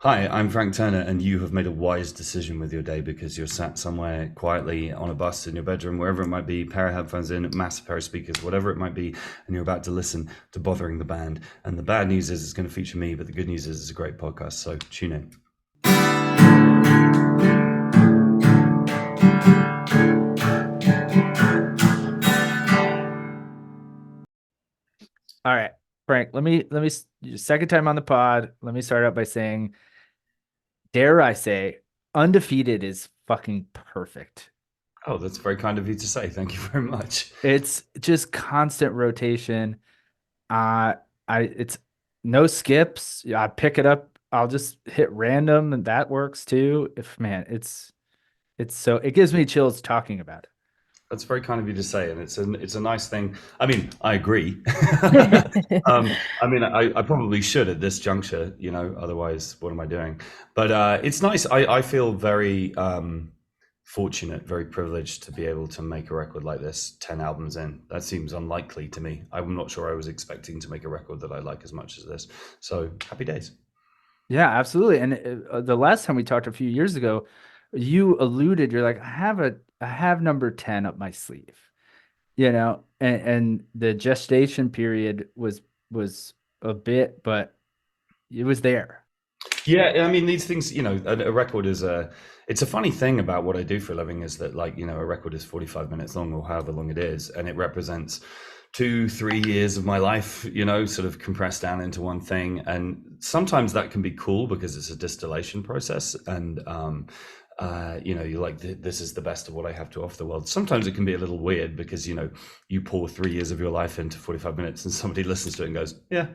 Hi, I'm Frank Turner, and you have made a wise decision with your day because you're sat somewhere quietly on a bus in your bedroom, wherever it might be, pair of headphones in, massive pair of speakers, whatever it might be, and you're about to listen to Bothering the Band. And the bad news is it's going to feature me, but the good news is it's a great podcast, so tune in. All right, Frank, second time on the pod. Let me start out by saying, dare I say, undefeated is fucking perfect. Oh, that's very kind of you to say. Thank you very much. It's just constant rotation. Uh it's no skips. I pick it up, I'll just hit random and that works too. If man, it gives me chills talking about That's very kind of you to say, and it's a nice thing. I mean, I agree. it. I mean, I probably should at this juncture, otherwise, what am I doing? But it's nice. I feel very fortunate, very privileged to be able to make a record like this 10 albums in. That seems unlikely to me. I'm not sure I was expecting to make a record that I like as much as this. So happy days. Yeah, absolutely. And the last time we talked a few years ago, you're like, I have number 10 up my sleeve, and the gestation period was a bit, but it was there. Yeah, I mean, these things, a record it's a funny thing about what I do for a living is that, like, a record is 45 minutes long or however long it is, and it represents 2, 3 years of my life, sort of compressed down into one thing. And sometimes that can be cool because it's a distillation process. And, you're like, this is the best of what I have to offer the world. Sometimes it can be a little weird because, you pour 3 years of your life into 45 minutes and somebody listens to it and goes, yeah.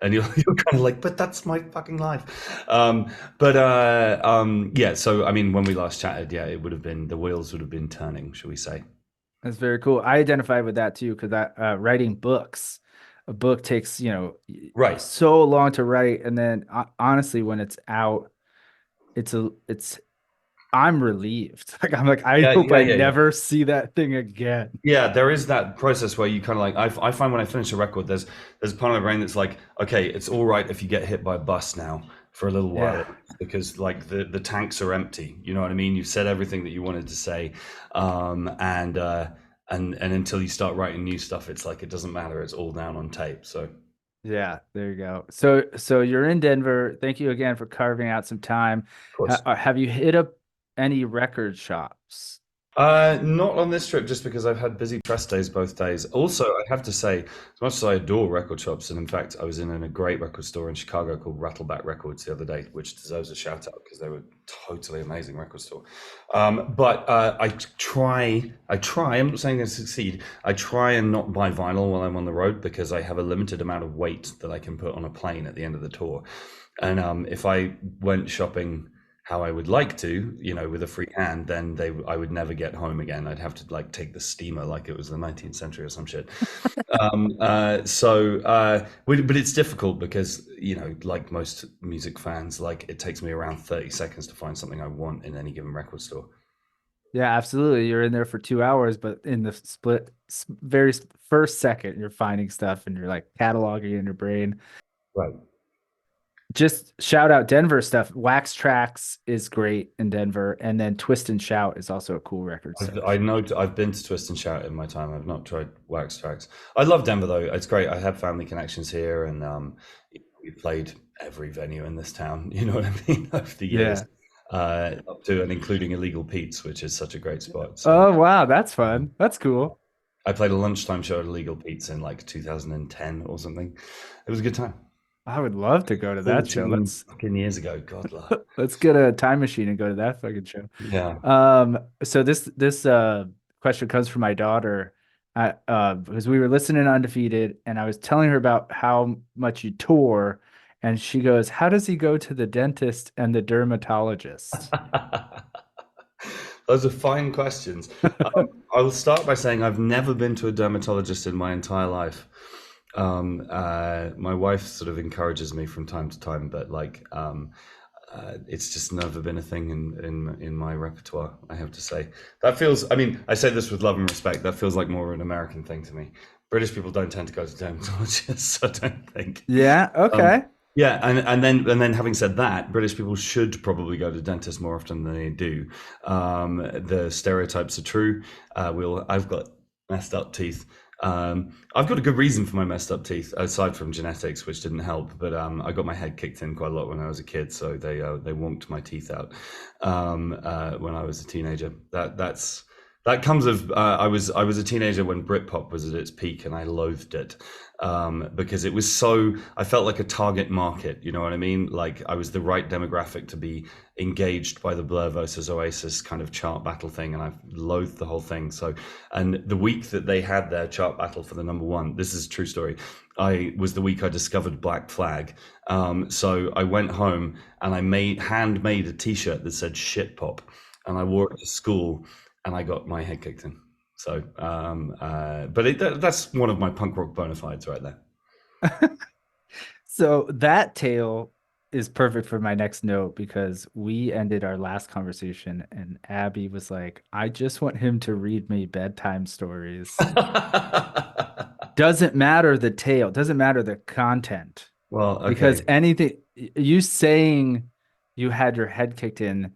And you're kind of like, but that's my fucking life. Yeah. So, I mean, when we last chatted, yeah, the wheels would have been turning, shall we say. That's very cool. I identify with that too, because writing books, a book takes, Right. so long to write. And then honestly, when it's out, it's I'm relieved. Like, I Yeah, hope yeah, I yeah, yeah. never see that thing again. Yeah, there is that process where you kind of like, I find when I finish a record, there's a part of my brain that's like, okay, it's all right if you get hit by a bus now for a little while, Yeah. because like the tanks are empty. You know what I mean? You've said everything that you wanted to say, and until you start writing new stuff, it's like it doesn't matter. It's all down on tape. So. Yeah, there you go. So you're in Denver. Thank you again for carving out some time. Of course. Have you hit up any record shops? Not on this trip, just because I've had busy press days both days. Also, I have to say, as much as I adore record shops, and in fact, I was in a great record store in Chicago called Rattleback Records the other day, which deserves a shout out because they were totally amazing record store. But I try. I'm not saying I succeed. I try and not buy vinyl while I'm on the road because I have a limited amount of weight that I can put on a plane at the end of the tour. And if I went shopping how I would like to, with a free hand, then I would never get home again. I'd have to like take the steamer like it was the 19th century or some shit. But it's difficult because, like most music fans, like it takes me around 30 seconds to find something I want in any given record store. Yeah, absolutely. You're in there for 2 hours, but in the very first second, you're finding stuff and you're like cataloging in your brain. Right. Just shout out Denver stuff. Wax Tracks is great in Denver, and then Twist and Shout is also a cool record I store. know I've been to Twist and Shout in my time. I've not tried Wax Tracks. I love Denver though. It's great. I have family connections here, and we played every venue in this town. You know what I mean? Over the years, Yeah. up to and including Illegal Pete's, which is such a great spot. So Oh wow, that's fun. That's cool. I played a lunchtime show at Illegal Pete's in like 2010 or something. It was a good time. I would love to go to that show. 14 Let's fucking years ago. God, love. let's get a time machine and go to that fucking show. Yeah. So this question comes from my daughter, because we were listening to Undefeated, and I was telling her about how much you tour, and she goes, "How does he go to the dentist and the dermatologist?" Those are fine questions. I will start by saying I've never been to a dermatologist in my entire life. My wife sort of encourages me from time to time, but like, it's just never been a thing in my repertoire, I have to say. That feels, I mean, I say this with love and respect, that feels like more of an American thing to me. British people don't tend to go to dermatologists, I don't think. Yeah, Um, okay. Yeah, and then having said that, British people should probably go to dentists more often than they do. The stereotypes are true. I've got messed up teeth. I've got a good reason for my messed up teeth, aside from genetics, which didn't help. But I got my head kicked in quite a lot when I was a kid, so they wonked my teeth out when I was a teenager. That comes of I was a teenager when Britpop was at its peak, and I loathed it because it was so I felt like a target market. You know what I mean? Like I was the right demographic to be engaged by the Blur versus Oasis kind of chart battle thing, and I loathed the whole thing. So, and the week that they had their chart battle for the number one, this is a true story. I was the week I discovered Black Flag. So I went home and I handmade a T-shirt that said "shit pop," and I wore it to school, and I got my head kicked in. So, that's one of my punk rock bona fides right there. So that tale is perfect for my next note because we ended our last conversation and Abby was like, I just want him to read me bedtime stories. Doesn't matter the tale, doesn't matter the content. Well, Because okay. anything you saying you had your head kicked in,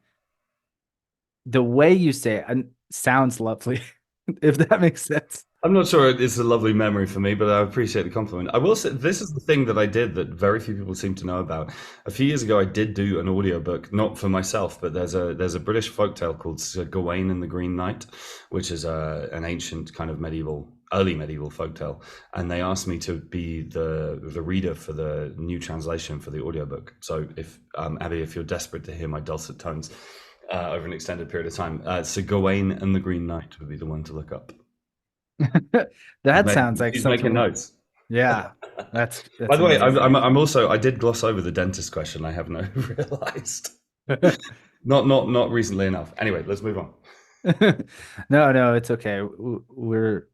the way you say it sounds lovely, if that makes sense. I'm not sure it's a lovely memory for me, but I appreciate the compliment. I will say this is the thing that I did that very few people seem to know about. A few years ago, I did do an audiobook, not for myself, but there's a British folktale called Sir Gawain and the Green Knight, which is an ancient kind of early medieval folktale, and they asked me to be the reader for the new translation for the audiobook. So if Abby, if you're desperate to hear my dulcet tones over an extended period of time, Sir Gawain and the Green Knight would be the one to look up. That sounds like She's making something. notes. Yeah, By that's the way, amazing. I'm also I did gloss over the dentist question. I have no realized. Not recently enough. Anyway, let's move on. No, it's okay. We're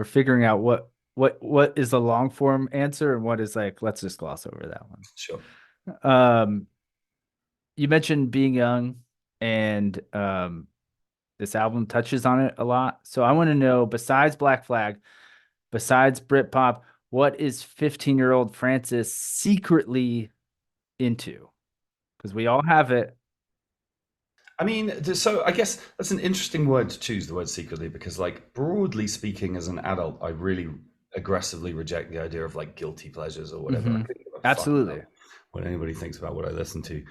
figuring out what is the long form answer and what is like, let's just gloss over that one. Sure. Um, you mentioned being young and this album touches on it a lot. So I want to know, besides Black Flag, besides Britpop, what is 15-year-old Francis secretly into? Because we all have it. I mean, so I guess that's an interesting word to choose, the word secretly, because like broadly speaking, as an adult, I really aggressively reject the idea of like guilty pleasures or whatever. I Hmm. couldn't give a fuck about Absolutely. what anybody thinks about what I listen to.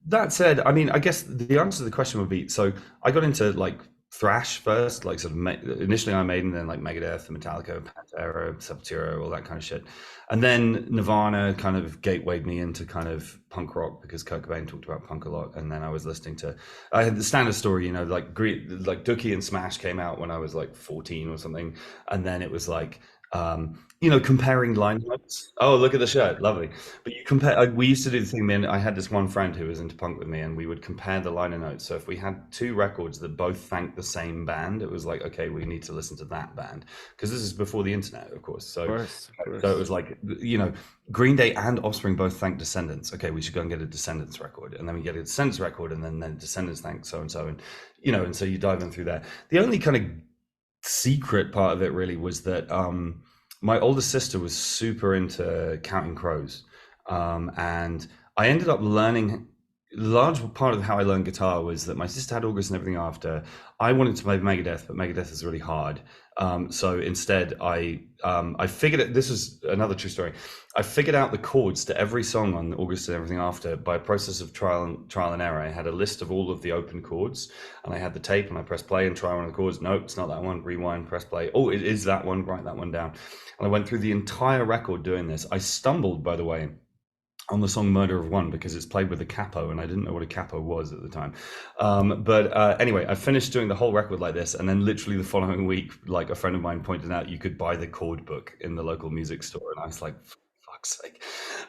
That said, I mean, I guess the answer to the question would be, so I got into like thrash first, like sort of initially Iron Maiden, then like Megadeth, Metallica, Pantera, Sepultura, all that kind of shit. And then Nirvana kind of gatewayed me into kind of punk rock because Kurt Cobain talked about punk a lot. And then I was listening to, I had the standard story, you know, like Dookie and Smash came out when I was like 14 or something. And then it was like, comparing line notes. Oh, look at the shirt, lovely. But you compare. We used to do the thing. Man, I had this one friend who was into punk with me, and we would compare the liner notes. So if we had two records that both thanked the same band, it was like, okay, we need to listen to that band because this is before the internet, of course. Of So, course, of so it course. was like, Green Day and Offspring both thanked Descendants. Okay, we should go and get a Descendants record, and then we get a Descendants record, and then Descendants thank so and so, and and so you dive in through there. The only kind of secret part of it really was that my older sister was super into Counting Crows, and I ended up learning. Large part of how I learned guitar was that my sister had August and everything after. I wanted to play Megadeth, but Megadeth is really hard. So instead, I figured it. This was another true story. I figured out the chords to every song on August and everything after by a process of trial and error. I had a list of all of the open chords, and I had the tape, and I pressed play and try one of the chords. Nope, it's not that one. Rewind, press play. Oh, it is that one. Write that one down. And I went through the entire record doing this. I stumbled, by the way, on the song Murder of One because it's played with a capo and I didn't know what a capo was at the time. But anyway, I finished doing the whole record like this. And then literally the following week, like a friend of mine pointed out, you could buy the chord book in the local music store. And I was like, for fuck's sake.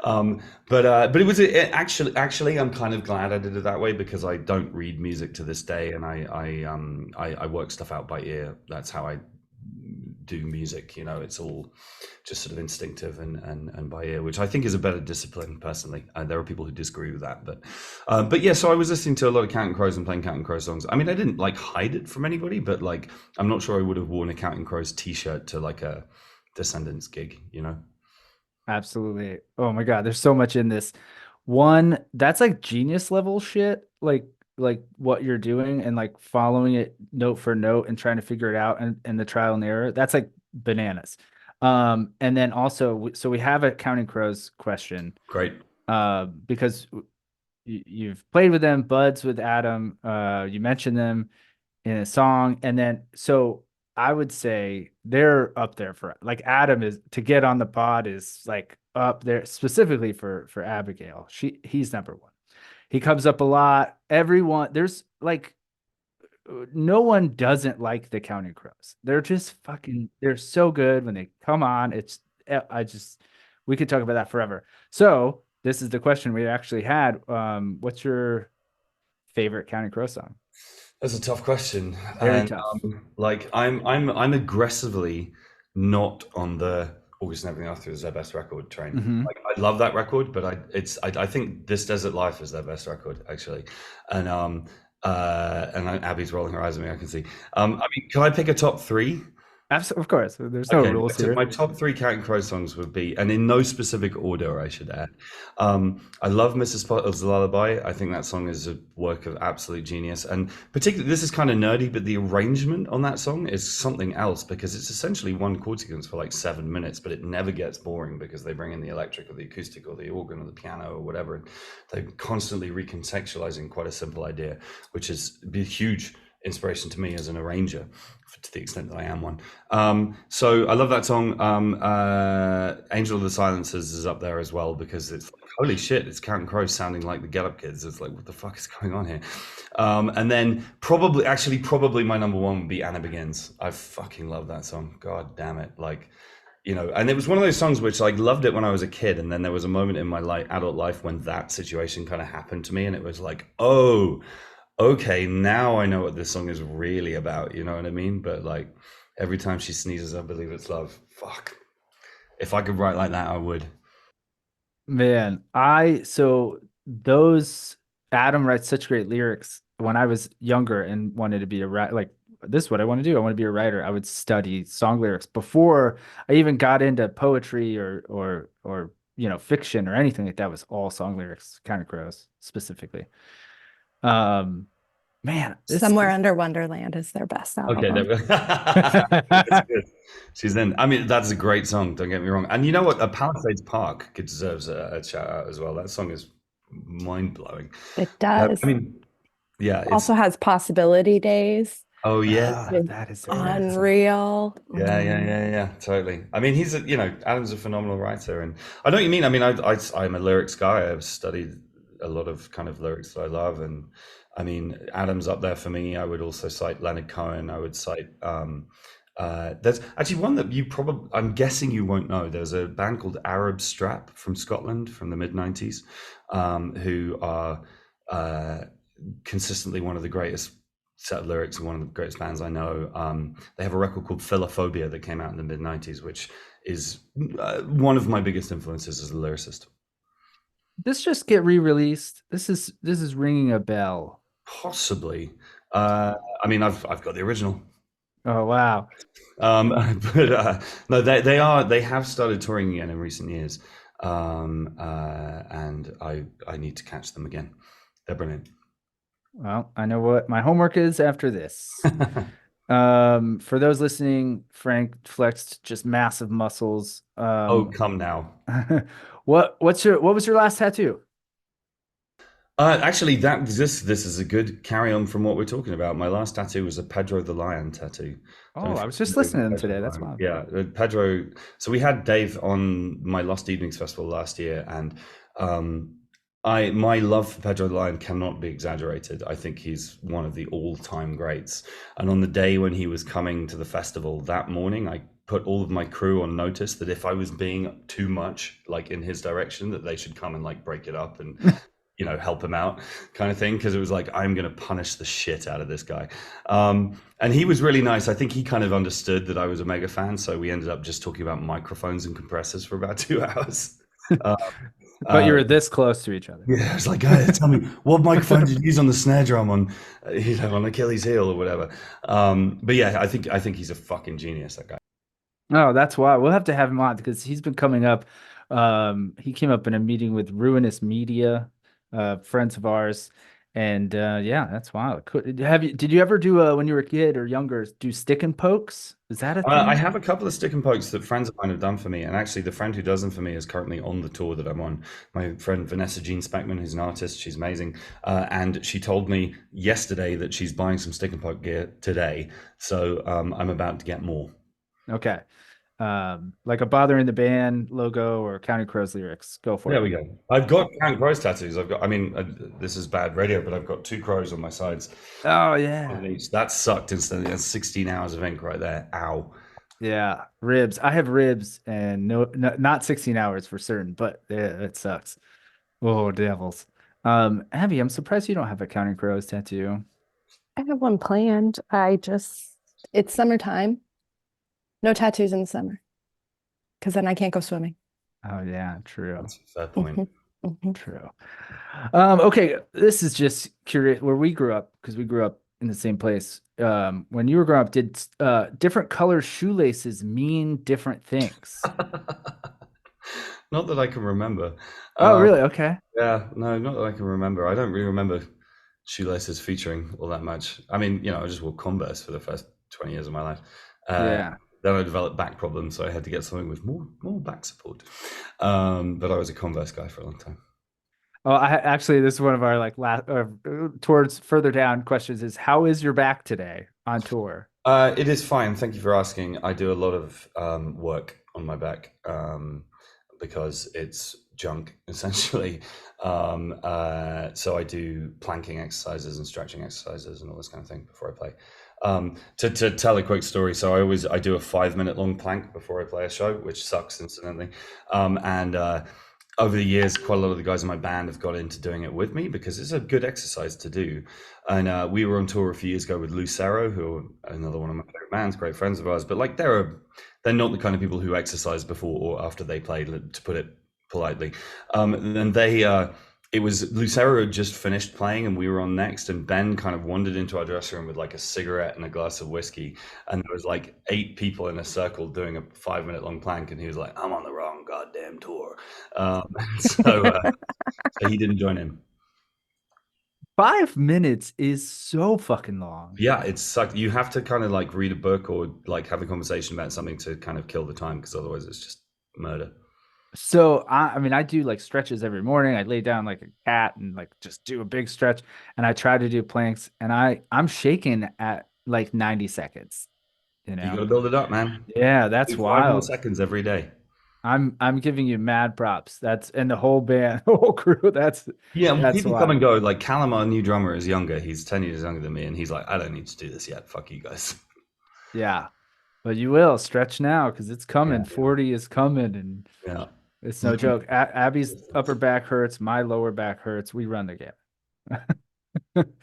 But it was actually, I'm kind of glad I did it that way because I don't read music to this day. And I work stuff out by ear. That's how I do music. It's all just sort of instinctive and by ear, which I think is a better discipline personally. There are people who disagree with that, but yeah. So I was listening to a lot of Counting Crows and playing Counting Crows songs. I mean, I didn't like hide it from anybody, but like I'm not sure I would have worn a Counting Crows t-shirt to like a Descendants gig. Absolutely. Oh my God, there's so much in this. One, that's like genius level shit, like what you're doing and like following it note for note and trying to figure it out and the trial and error. That's like bananas. And then also, so we have a Counting Crows question, Great. because you've played with them, buds with Adam. You mentioned them in a song, and then so I would say they're up there for like Adam is to get on the pod is like up there specifically for Abigail. He's number one. He comes up a lot. Everyone there's like no one doesn't like the Counting Crows. They're just fucking they're so good when they come on. It's I just we could talk about that forever. So this is the question we actually had. What's your favorite Counting Crow song? That's a tough question, Very and tough. like I'm aggressively not on the August and Everything After is their best record train. Hmm. Like I love that record, but I think This Desert Life is their best record actually, and Abby's rolling her eyes at me. I can see. I mean, can I pick a top three? Absolutely, of course. There's no Okay, rules my here. top three Counting Crow songs would be, and in no specific order, I should add. I love Mrs. Potter's Lullaby. I think that song is a work of absolute genius, and particularly this is kind of nerdy, but the arrangement on that song is something else because it's essentially one chord sequence for like 7 minutes, but it never gets boring because they bring in the electric or the acoustic or the organ or the piano or whatever. And they're constantly recontextualizing quite a simple idea, which is a huge inspiration to me as an arranger to the extent that I am one. So I love that song. Angel of the Silencers is up there as well because it's like, holy shit, it's Counting Crows sounding like the Get Up Kids. It's like, what the fuck is going on here? And then probably my number one would be Anna Begins. I fucking love that song. God damn it. Like, you know, and it was one of those songs which I loved it when I was a kid. And then there was a moment in my adult life when that situation kind of happened to me. And it was like, oh, okay, now I know what this song is really about. You know what I mean? But like every time she sneezes, I believe it's love. Fuck. If I could write like that, I would. Man, I so those Adam writes such great lyrics. When I was younger and wanted to be a writer, like this is what I want to do. I want to be a writer. I would study song lyrics before I even got into poetry or fiction or anything like that. Was all song lyrics, Counting Crows specifically. Um, man, this Somewhere Under Wonderland is their best Okay, there album. we go. That's good. She's in. I mean, that's a great song. Don't get me wrong. And you know what? Palisades Park deserves a shout out as well. That song is mind blowing. It I does. mean, yeah, it's. Also has Possibility Days. Oh yeah, It's that is a great song. unreal. yeah. Totally. I mean, Adam's a phenomenal writer, and I know what you mean. I mean, I'm a lyrics guy. I've studied a lot of kind of lyrics that I love, and I mean, Adam's up there for me. I would also cite Leonard Cohen. I would cite. There's actually one that you probably, I'm guessing you won't know. There's a band called Arab Strap from Scotland from the mid 90s, who are consistently one of the greatest set of lyrics and one of the greatest bands I know. They have a record called Philophobia that came out in the mid 90s, which is one of my biggest influences as a lyricist. This just get re-released. This is ringing a bell. Possibly. I mean, I've got the original. Oh wow. Um, but no, they have started touring again in recent years, and I need to catch them again. They're brilliant. Well, I know what my homework is after this. For those listening, Frank flexed just massive muscles. Oh, come now. What was your last tattoo? Actually, this is a good carry on from what we're talking about. My last tattoo was a Pedro the Lion tattoo. Oh, I was just listening to them today. That's wild. Yeah, Pedro. So we had Dave on my Lost Evenings Festival last year, and my love for Pedro the Lion cannot be exaggerated. I think he's one of the all-time greats. And on the day when he was coming to the festival that morning, I put all of my crew on notice that if I was being too much like in his direction, that they should come and like break it up and help him out kind of thing. Because it was like, I'm going to punish the shit out of this guy. And he was really nice. I think he kind of understood that I was a mega fan. So we ended up just talking about microphones and compressors for about 2 hours. But you were this close to each other. Yeah, it's like, tell me, what microphone did you use on the snare drum on Achilles' heel or whatever. But yeah, I think he's a fucking genius, that guy. Oh, that's why we'll have to have him on because he's been coming up He came up in a meeting with Ruinous Media, friends of ours. And yeah, that's wild. Did you ever do when you were a kid or younger, do stick and pokes? Is that a I thing? have a couple of stick and pokes that friends of mine have done for me, and actually, the friend who does them for me is currently on the tour that I'm on. My friend Vanessa Jean Speckman, who's an artist, she's amazing, and she told me yesterday that she's buying some stick and poke gear today. So I'm about to get more. Okay. Like a Bothering the Band logo or Counting Crows lyrics. Go for There it. we go. I've got Count Crows tattoos. I've got. I mean, this is bad radio, but I've got two crows on my sides. Oh On yeah. each. That sucked instantly. That's 16 hours of ink right there. Ow. Yeah, ribs. I have ribs and no, not 16 hours for certain, but yeah, it sucks. Oh, devils. Abby, I'm surprised you don't have a Counting Crows tattoo. I have one planned. It's summertime. No tattoos in the summer because then I can't go swimming. Oh yeah, true. That's a fair point. Mhm, mhm. True. Okay, this is just curious where we grew up because we grew up in the same place. When you were growing up, did different color shoelaces mean different things? Not that I can remember. Oh, Um, really? Okay. yeah, no, not that I can remember. I don't really remember shoelaces featuring all that much. I mean, I just wore Converse for the first 20 years of my life. Uh, Yeah. then I developed back problems, so I had to get something with more back support. But I was a Converse guy for a long time. Oh, actually, this is one of our like last towards further down questions is how is your back today on tour? It is fine. Thank you for asking. I do a lot of work on my back because it's junk, essentially. So I do planking exercises and stretching exercises and all this kind of thing before I play. To tell a quick story, so I do a 5 minute long plank before I play a show, which sucks incidentally. And over the years, quite a lot of the guys in my band have got into doing it with me because it's a good exercise to do. And we were on tour a few years ago with Lucero, who are another one of my favorite bands, great friends of ours. But like they're not the kind of people who exercise before or after they played, to put it politely. And it was Lucero had just finished playing and we were on next, and Ben kind of wandered into our dressing room with like a cigarette and a glass of whiskey, and there was like 8 people in a circle doing a 5 minute long plank, and he was like, "I'm on the wrong goddamn tour," so so he didn't join in. 5 minutes is so fucking long. Yeah, it's sucked. You have to kind of like read a book or like have a conversation about something to kind of kill the time, because otherwise it's just murder. So I mean, I do like stretches every morning. I lay down like a cat and like just do a big stretch, and I try to do planks, and I'm shaking at like 90 seconds. You You got know? to build it up, man. Yeah, that's Do 5 more wild. seconds every day. I'm giving you mad props. That's and the whole band, the whole crew. Yeah, and That's people come and wild. go. Like Callum, our new drummer, is younger. He's 10 years younger than me, and he's like, "I don't need to do this yet. Fuck you guys." Yeah, but you will stretch now because it's Yeah, coming. 40 is coming, and yeah. it's no Mhm. joke. Abby's upper back hurts. My lower back hurts. We run the gamut.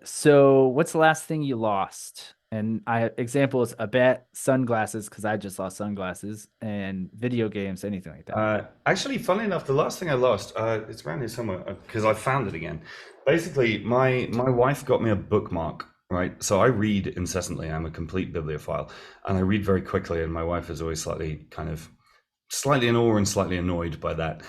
So what's the last thing you lost? And example is a bet, sunglasses, because I just lost sunglasses, and video games, anything like that. Actually, funny enough, the last thing I lost, it's around here somewhere because I found it again. Basically, my wife got me a bookmark, right? So I read incessantly. I'm a complete bibliophile, and I read very quickly. And my wife is always slightly in awe and slightly annoyed by that,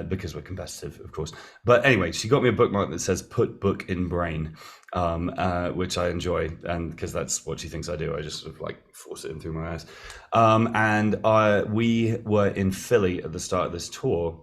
because we're competitive, of course. But anyway, she got me a bookmark that says "Put book in brain," which I enjoy, and because that's what she thinks I do. I just sort of like force it in through my eyes. And we were in Philly at the start of this tour,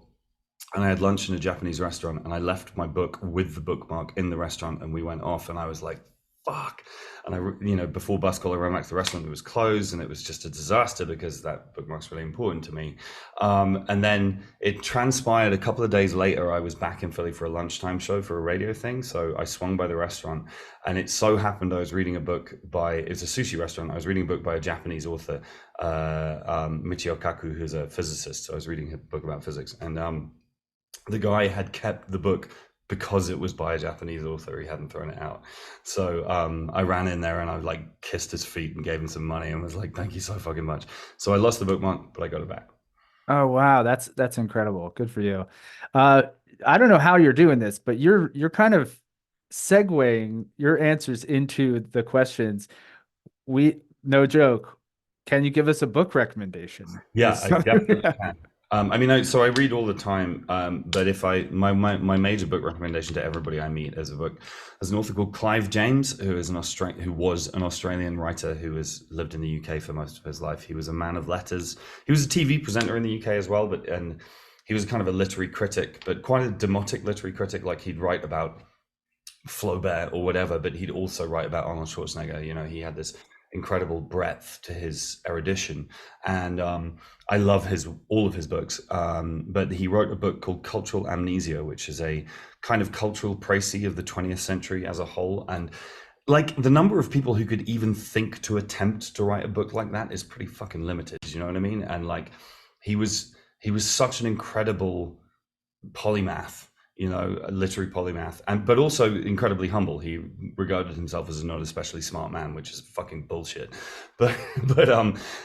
and I had lunch in a Japanese restaurant, and I left my book with the bookmark in the restaurant, and we went off, and I was like, "Fuck!" And before bus call, I ran back to the restaurant. It was closed, and it was just a disaster because that bookmark's really important to me. And then it transpired a couple of days later. I was back in Philly for a lunchtime show for a radio thing, so I swung by the restaurant, and it so happened I was reading a book it's a sushi restaurant. I was reading a book by a Japanese author, Michio Kaku, who's a physicist. So I was reading a book about physics, and the guy had kept the book because it was by a Japanese author. He hadn't thrown it out. So I ran in there and I like kissed his feet and gave him some money and was like, "Thank you so fucking much." So I lost the bookmark, but I got it back. Oh wow, that's incredible. Good for you. Uh, I don't know how you're doing this, but you're kind of segueing your answers into the questions. We no joke. can you give us a book recommendation? Yeah, I definitely can. I mean, so I read all the time, but if my major book recommendation to everybody I meet is a book. There's an author called Clive James, who is who was an Australian writer who has lived in the UK for most of his life. He was a man of letters. He was a TV presenter in the UK as well, and he was kind of a literary critic, but quite a demotic literary critic. Like he'd write about Flaubert or whatever, but he'd also write about Arnold Schwarzenegger. You know, he had this incredible breadth to his erudition, and I love all of his books. But he wrote a book called Cultural Amnesia, which is a kind of cultural précis of the 20th century as a whole. And like the number of people who could even think to attempt to write a book like that is pretty fucking limited. You know what I mean? And like he was such an incredible polymath, you know, a literary polymath, but also incredibly humble. He regarded himself as a not especially smart man, which is fucking bullshit. But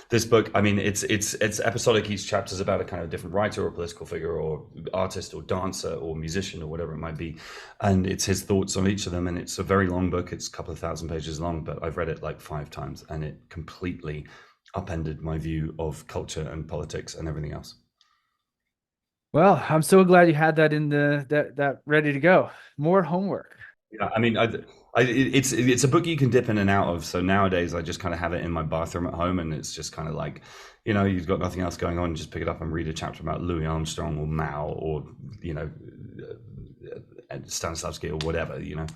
this book, I mean, it's episodic. Each chapter is about a kind of different writer or political figure or artist or dancer or musician or whatever it might be, and it's his thoughts on each of them. And it's a very long book. It's a couple of thousand pages long, but I've read it like 5 times, and it completely upended my view of culture and politics and everything else. Well, I'm so glad you had that in that ready to go. More homework. Yeah, I mean, it's a book you can dip in and out of. So nowadays, I just kind of have it in my bathroom at home, and it's just kind of like, you know, you've got nothing else going on, just pick it up and read a chapter about Louis Armstrong or Mao or, you know, Stanislavski or whatever, you know.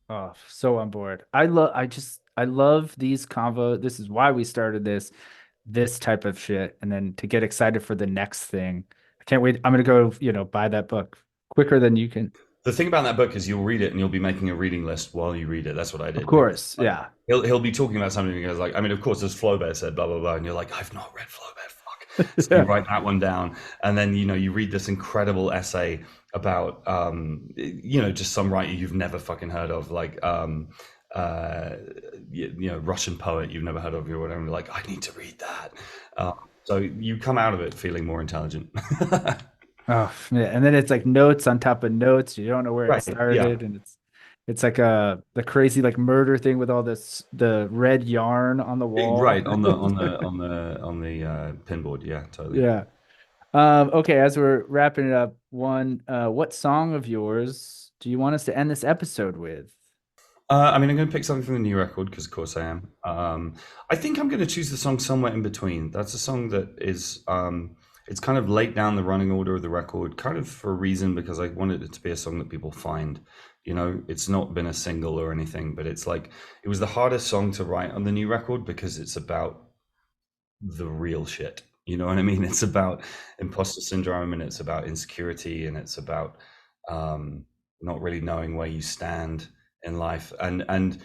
Oh, so on board. I love these convo. This is why we started this type of shit, and then to get excited for the next thing. I can't wait. I'm gonna go, you know, buy that book quicker than you can. The thing about that book is you'll read it and you'll be making a reading list while you read it. That's what I did. Of course, Like, yeah. He'll be talking about something and he goes like, I mean, of course, as Flaubert said, blah blah blah, and you're like, I've not read Flaubert. Fuck. So you write that one down, and then you know you read this incredible essay about you know, just some writer you've never fucking heard of, like you know, Russian poet you've never heard of or whatever. Like, I need to read that. So you come out of it feeling more intelligent. Oh yeah, and then it's like notes on top of notes. You don't know where Right, it started, yeah. and it's like the crazy like murder thing with all the red yarn on the wall. Right on the pinboard. Yeah, totally. Yeah. Okay, as we're wrapping it up, what song of yours do you want us to end this episode with? I mean, I'm going to pick something from the new record because, of course, I am. I think I'm going to choose the song Somewhere in Between. That's a song that is, it's kind of late down the running order of the record, kind of for a reason, because I wanted it to be a song that people find. You know, it's not been a single or anything, but it's like, it was the hardest song to write on the new record because it's about the real shit. You know what I mean? It's about imposter syndrome, and it's about insecurity, and it's about not really knowing where you stand in life. And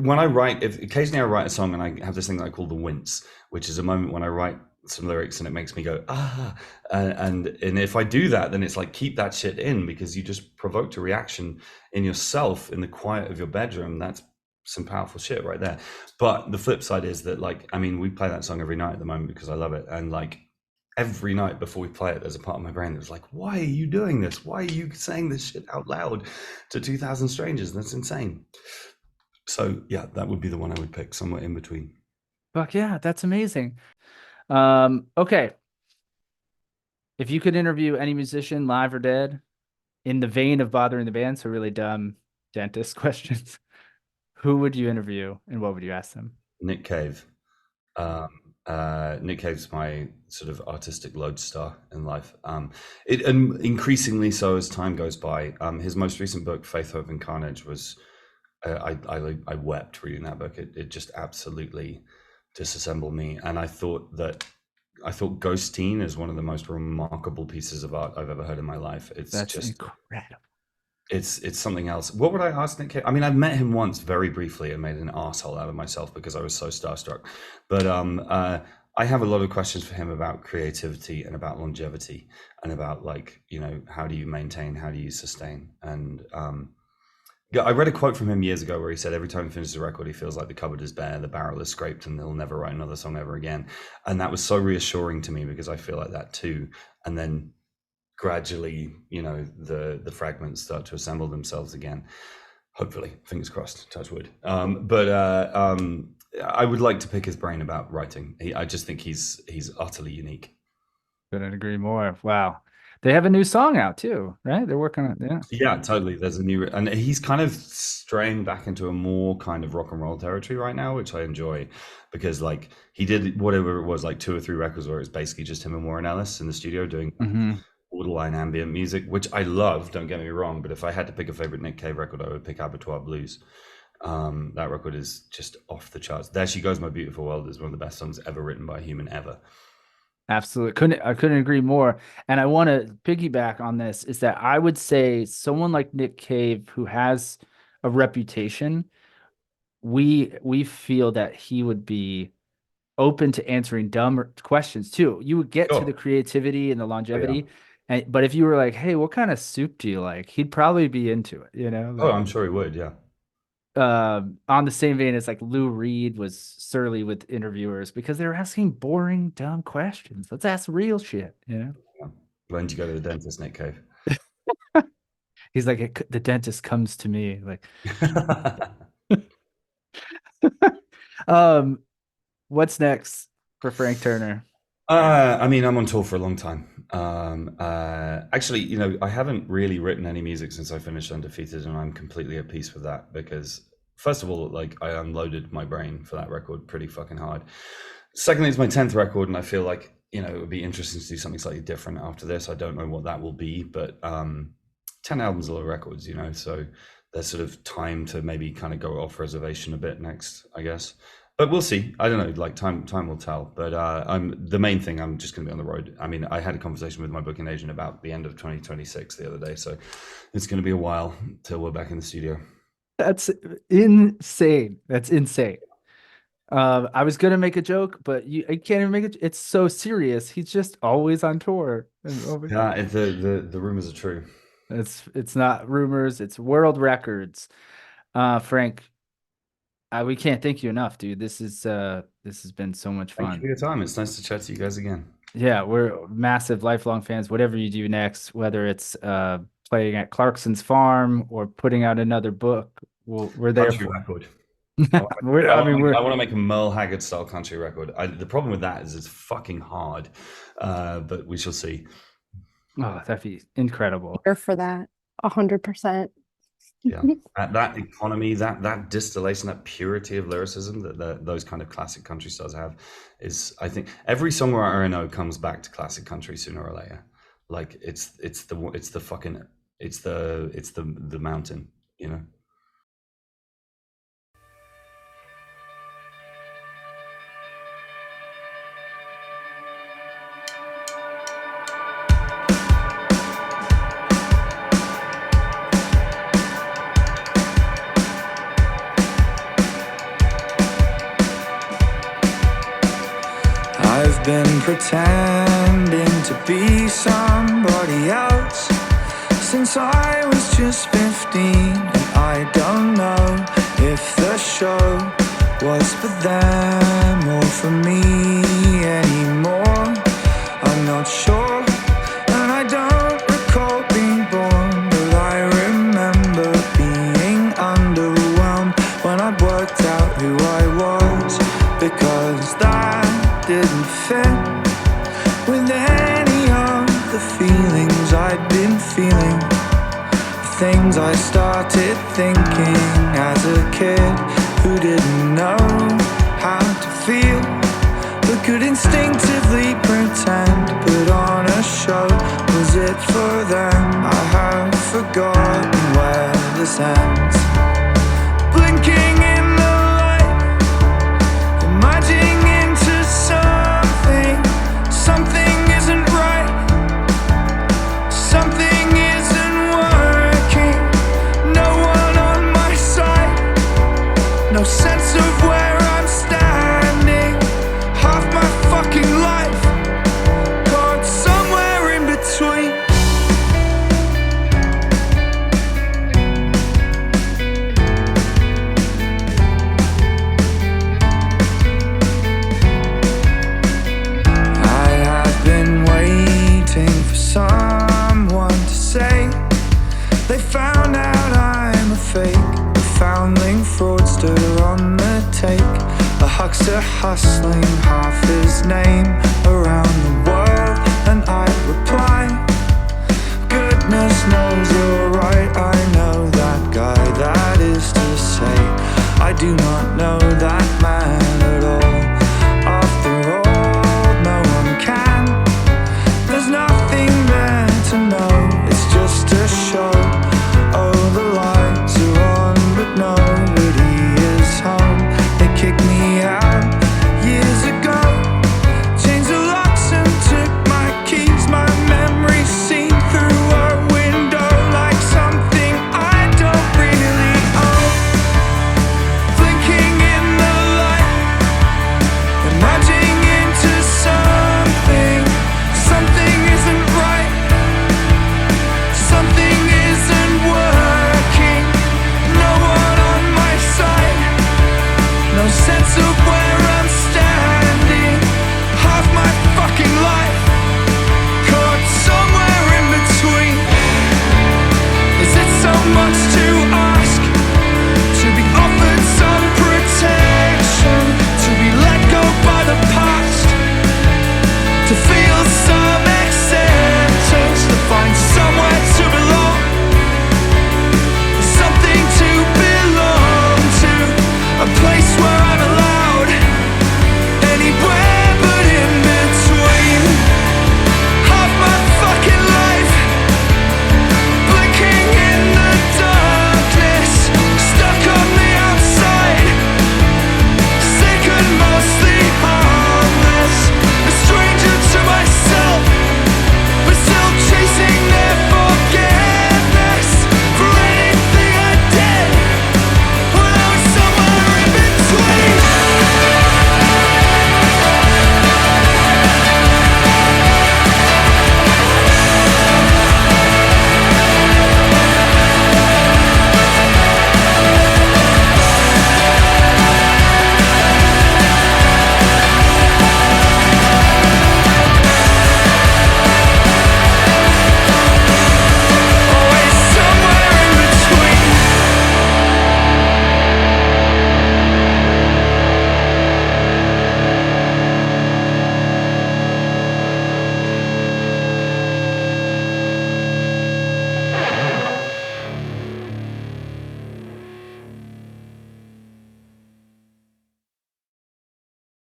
when I write, occasionally I write a song and I have this thing that I call the wince, which is a moment when I write some lyrics and it makes me go and if I do that, then it's like, keep that shit in, because you just provoked a reaction in yourself in the quiet of your bedroom. That's some powerful shit right there. But the flip side is that, like, I mean, we play that song every night at the moment because I love it, and like every night before we play it, there's a part of my brain that's like, why are you doing this? Why are you saying this shit out loud to 2,000 strangers? That's insane. So yeah, that would be the one I would pick, Somewhere in Between. Fuck yeah, that's amazing. Okay. If you could interview any musician, live or dead, in the vein of Bothering the Band, so really dumb dentist questions, who would you interview and what would you ask them? Nick Cave. Nick Cave's my sort of artistic lodestar in life. And increasingly so as time goes by. His most recent book, Faith, Hope, and Carnage, was I wept reading that book. It just absolutely disassembled me, and I thought Ghosteen is one of the most remarkable pieces of art I've ever heard in my life. That's just incredible. It's something else. What would I ask Nick Cave? I mean, I've met him once very briefly and made an arsehole out of myself because I was so starstruck. But I have a lot of questions for him about creativity and about longevity and about, like, you know, how do you maintain, how do you sustain? And I read a quote from him years ago where he said every time he finishes a record, he feels like the cupboard is bare, the barrel is scraped, and he'll never write another song ever again. And that was so reassuring to me because I feel like that too. And then gradually, you know, the fragments start to assemble themselves again. Hopefully, fingers crossed, touch wood. I would like to pick his brain about writing. I just think he's utterly unique. Couldn't agree more. Wow. They have a new song out too, right? They're working on it. Yeah. Yeah, totally. There's a new, and he's kind of straying back into a more kind of rock and roll territory right now, which I enjoy because like he did whatever it was, like 2 or 3 records where it's basically just him and Warren Ellis in the studio doing borderline ambient music, which I love. Don't get me wrong, but if I had to pick a favorite Nick Cave record, I would pick Abattoir Blues. That record is just off the charts. There She Goes My Beautiful World is one of the best songs ever written by a human ever. Absolutely. I couldn't agree more. And I want to piggyback on this is that I would say someone like Nick Cave, who has a reputation, we feel that he would be open to answering dumb questions too. You would get to the creativity and the longevity. But if you were like, hey, what kind of soup do you like? He'd probably be into it, you know? Oh, I'm sure he would, yeah. On the same vein as like Lou Reed was surly with interviewers because they were asking boring, dumb questions. Let's ask real shit, you know? When did you go to the dentist, Nick Cave? He's like, the dentist comes to me. Like, what's next for Frank Turner? I mean, I'm on tour for a long time. Actually, you know, I haven't really written any music since I finished Undefeated, and I'm completely at peace with that because, first of all, like I unloaded my brain for that record pretty fucking hard. Secondly, it's my 10th record, and I feel like, you know, it would be interesting to do something slightly different after this. I don't know what that will be, but 10 albums, a lot of records, you know, so there's sort of time to maybe kind of go off reservation a bit next, I guess. But we'll see. I don't know. Like time will tell. But the main thing. I'm just going to be on the road. I mean, I had a conversation with my booking agent about the end of 2026 the other day, so it's going to be a while till we're back in the studio. That's insane. That's insane. I was going to make a joke, but I can't even make it. It's so serious. He's just always on tour. Yeah, the rumors are true. It's not rumors. It's world records. Frank. We can't thank you enough, dude. This has been so much fun. Thank you for your time. It's nice to chat to you guys again. Yeah, we're massive lifelong fans. Whatever you do next, whether it's playing at Clarkson's Farm or putting out another book, we're there. Country record. I want to make a Merle Haggard style country record. The problem with that is it's fucking hard, but we shall see. Oh, that'd be incredible. Here for that, 100%. Yeah, that economy, that distillation, that purity of lyricism that those kind of classic country stars have is, I think, every songwriter I know comes back to classic country sooner or later. Like it's the mountain, you know. I've been pretending to be somebody else since I was just 15, and I don't know if the show was for them or for me anymore. I'm not sure, and I don't recall being born, but I remember being underwhelmed when I worked out who I was, because that didn't fit with any of the feelings I'd been feeling, the things I started thinking as a kid who didn't know how to feel, but could instinctively pretend to put on a show. Was it for them? I have forgotten where this ends. Blinking in the light, emerging into something isn't right, something isn't working, no one on my side, no sense of where I'm standing, half my fucking life, caught somewhere in between. Someone to say they found out I'm a fake, a foundling fraudster on the take, a bucks to hustling half his name around the world, and I reply, goodness knows you're right. I know that guy, that is to say, I do not know that man at all. After all, no one can. There's nothing there to know, it's just a show. Oh, the lights are on, but nobody is home. They kicked me out years ago, changed the locks and took my keys. My memory seen through a window like something I don't really own. Blinking in the light, emerging into something. Something isn't right, something isn't working. No one on my side, no sense of where I'm standing. Half my fucking life caught somewhere in between. Is it so much to